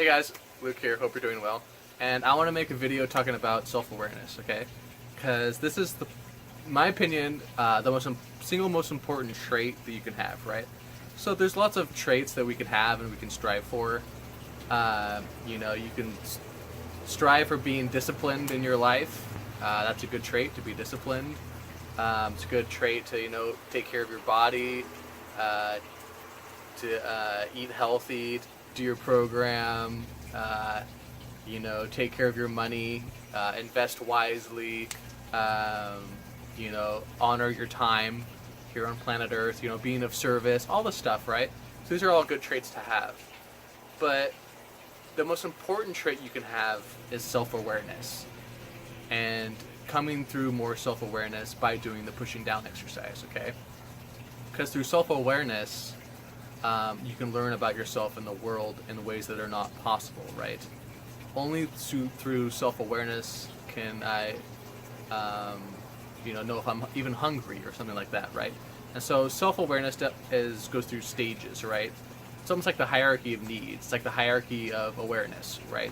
Hey guys, Luke here, hope you're doing well. And I want to make a video talking about self-awareness, okay? Because this is, my opinion, the single most important trait that you can have, right? So there's lots of traits that we can have and we can strive for. You can strive for being disciplined in your life. That's a good trait, to be disciplined. It's a good trait to, take care of your body, to eat healthy, do your program, take care of your money, invest wisely, honor your time here on planet Earth, being of service, all this stuff, right? So these are all good traits to have. But the most important trait you can have is self-awareness. And coming through more self-awareness by doing the pushing down exercise, okay? Because through self-awareness, you can learn about yourself and the world in ways that are not possible, right? Only through self-awareness can I, know if I'm even hungry or something like that, right? And so self-awareness goes through stages, right? It's almost like the hierarchy of needs. It's like the hierarchy of awareness, right?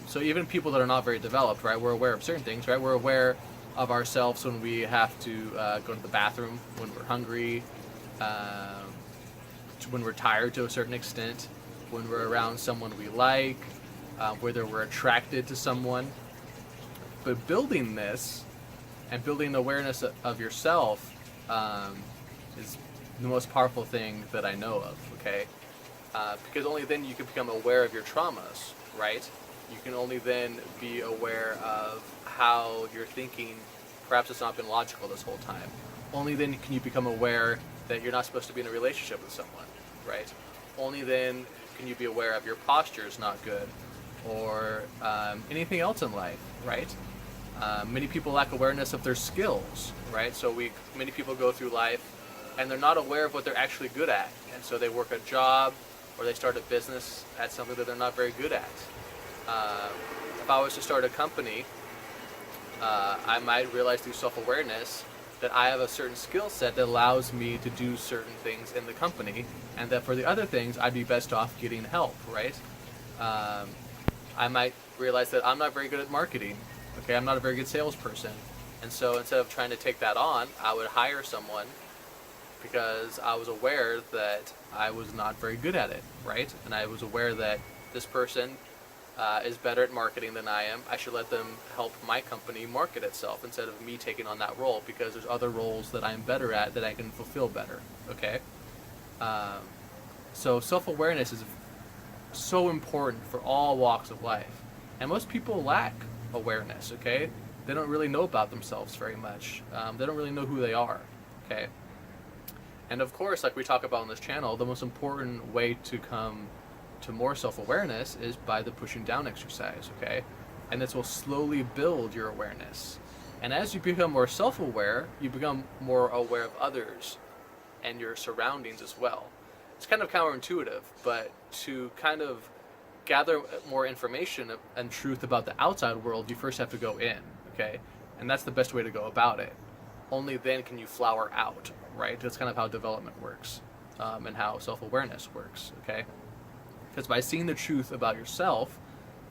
So even people that are not very developed, right? We're aware of certain things, right? We're aware of ourselves when we have to go to the bathroom, when we're hungry, when we're tired to a certain extent, when we're around someone we like, whether we're attracted to someone. But building this and building awareness of yourself is the most powerful thing that I know of, okay? Because only then you can become aware of your traumas, right? You can only then be aware of how you're thinking, perhaps it's not been logical this whole time. Only then can you become aware that you're not supposed to be in a relationship with someone, right? Only then can you be aware of your posture is not good, or anything else in life, right? Many people lack awareness of their skills, right? So many people go through life and they're not aware of what they're actually good at, and so they work a job or they start a business at something that they're not very good at. If I was to start a company, I might realize through self-awareness that I have a certain skill set that allows me to do certain things in the company, and that for the other things I'd be best off getting help, right? I might realize that I'm not very good at marketing, okay? I'm not a very good salesperson, and so instead of trying to take that on, I would hire someone because I was aware that I was not very good at it, right? And I was aware that this person is better at marketing than I am. I should let them help my company market itself instead of me taking on that role, because there's other roles that I'm better at that I can fulfill better, okay? So self-awareness is so important for all walks of life. And most people lack awareness, okay? They don't really know about themselves very much. They don't really know who they are, okay? And of course, like we talk about on this channel, the most important way to come to more self-awareness is by the pushing down exercise, okay? And this will slowly build your awareness. And as you become more self-aware, you become more aware of others and your surroundings as well. It's kind of counterintuitive, but to kind of gather more information and truth about the outside world, you first have to go in, okay? And that's the best way to go about it. Only then can you flower out, right? That's kind of how development works, and how self-awareness works, okay? Because by seeing the truth about yourself,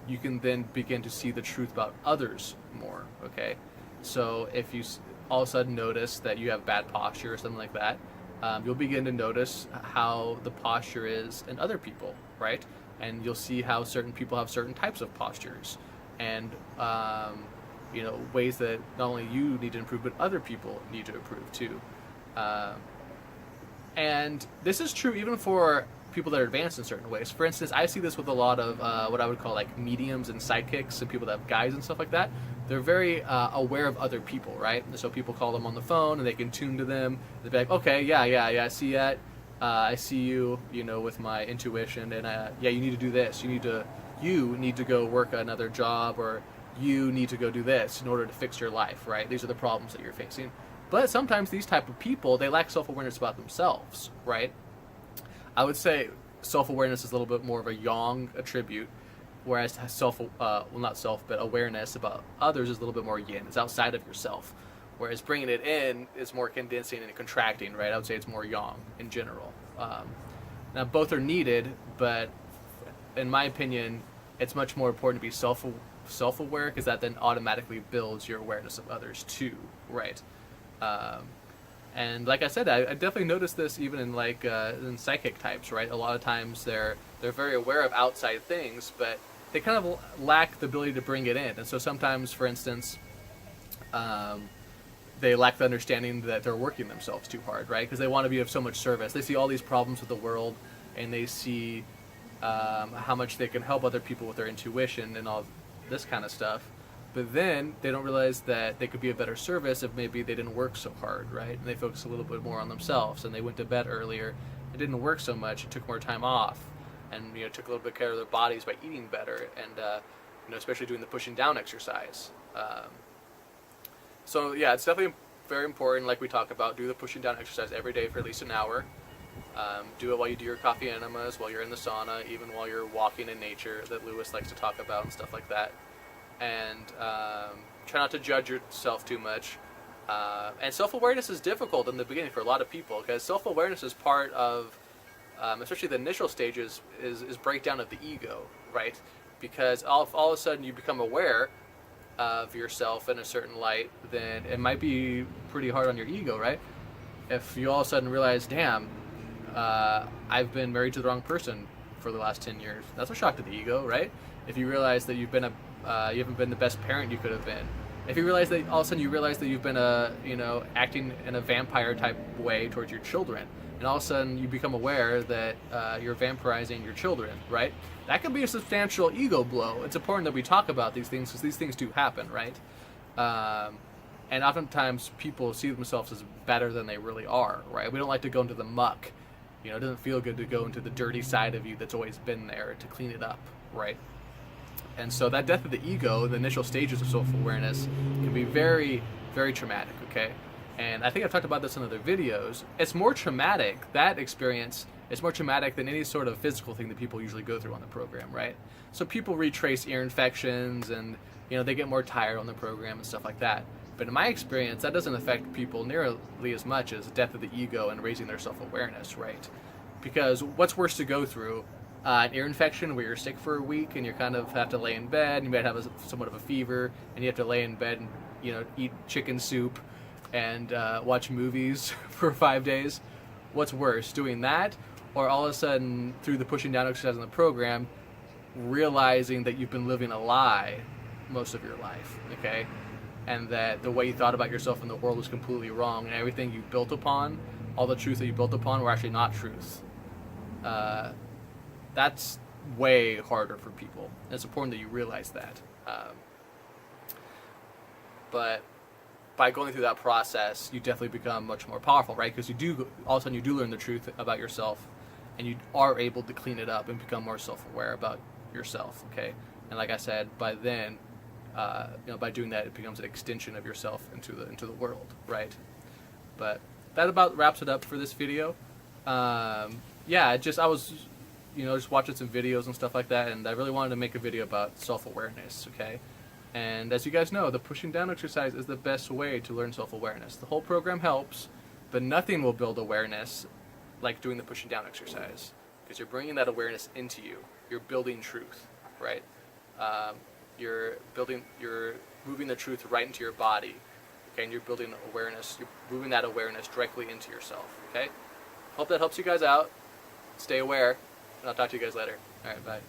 you can then begin to see the truth about others more, okay? So if you all of a sudden notice that you have bad posture or something like that, you'll begin to notice how the posture is in other people, right? And you'll see how certain people have certain types of postures, and ways that not only you need to improve, but other people need to improve too. And this is true even for people that are advanced in certain ways. For instance, I see this with a lot of what I would call like mediums and psychics and people that have guides and stuff like that. They're very aware of other people, right? And so people call them on the phone and they can tune to them. They'll be like, okay, yeah, I see that. I see you, with my intuition, and you need to do this. You need to go work another job, or you need to go do this in order to fix your life, right? These are the problems that you're facing. But sometimes these type of people, they lack self-awareness about themselves, right? I would say self-awareness is a little bit more of a yang attribute, whereas awareness about others is a little bit more yin. It's outside of yourself. Whereas bringing it in is more condensing and contracting, right? I would say it's more yang in general. Now both are needed, but in my opinion, it's much more important to be self-aware, because that then automatically builds your awareness of others too, right? And like I said, I definitely noticed this even in like in psychic types, right? A lot of times they're very aware of outside things, but they kind of lack the ability to bring it in. And so sometimes, for instance, they lack the understanding that they're working themselves too hard, right? Because they want to be of so much service. They see all these problems with the world, and they see how much they can help other people with their intuition and all this kind of stuff. But then they don't realize that they could be a better service if maybe they didn't work so hard, right? And they focus a little bit more on themselves, and they went to bed earlier. It didn't work so much. It took more time off, and took a little bit care of their bodies by eating better, and especially doing the pushing down exercise. So yeah, it's definitely very important. Like we talk about, do the pushing down exercise every day for at least an hour. Do it while you do your coffee enemas, while you're in the sauna, even while you're walking in nature, that Lewis likes to talk about and stuff like that. And try not to judge yourself too much. And self-awareness is difficult in the beginning for a lot of people, because self-awareness is part of, especially the initial stages, is breakdown of the ego, right? Because all of a sudden you become aware of yourself in a certain light, then it might be pretty hard on your ego, right? If you all of a sudden realize, damn, I've been married to the wrong person for the last 10 years. That's a shock to the ego, right? If you realize that you haven't been the best parent you could have been. If you realize that all of a sudden you realize that you've been acting in a vampire type way towards your children, and all of a sudden you become aware that you're vampirizing your children, right? That can be a substantial ego blow. It's important that we talk about these things, because these things do happen, right? And oftentimes people see themselves as better than they really are, right? We don't like to go into the muck. It doesn't feel good to go into the dirty side of you that's always been there, to clean it up, right? And so that death of the ego, the initial stages of self-awareness, can be very, very traumatic, okay? And I think I've talked about this in other videos. It's more traumatic, that experience is more traumatic than any sort of physical thing that people usually go through on the program, right? So people retrace ear infections, and they get more tired on the program and stuff like that. But in my experience, that doesn't affect people nearly as much as death of the ego and raising their self-awareness, right? Because what's worse to go through? An ear infection where you're sick for a week and you kind of have to lay in bed, and you might have somewhat of a fever, and you have to lay in bed and eat chicken soup and watch movies for 5 days. What's worse, doing that, or all of a sudden through the pushing down exercise in the program, realizing that you've been living a lie most of your life, okay? And that the way you thought about yourself in the world was completely wrong, and everything you built upon, all the truth that you built upon, were actually not truth. That's way harder for people. It's important that you realize that. But by going through that process, you definitely become much more powerful, right? Because all of a sudden you do learn the truth about yourself, and you are able to clean it up and become more self-aware about yourself, okay? And like I said, by then, by doing that, it becomes an extension of yourself into the world, right? But that about wraps it up for this video. I was just watching some videos and stuff like that, and I really wanted to make a video about self-awareness, okay? And as you guys know, the pushing down exercise is the best way to learn self-awareness. The whole program helps, but nothing will build awareness like doing the pushing down exercise, because you're bringing that awareness into you. You're building truth, right? You're moving the truth right into your body, okay? And you're building awareness. You're moving that awareness directly into yourself, okay? Hope that helps you guys out. Stay aware. And I'll talk to you guys later. All right, bye.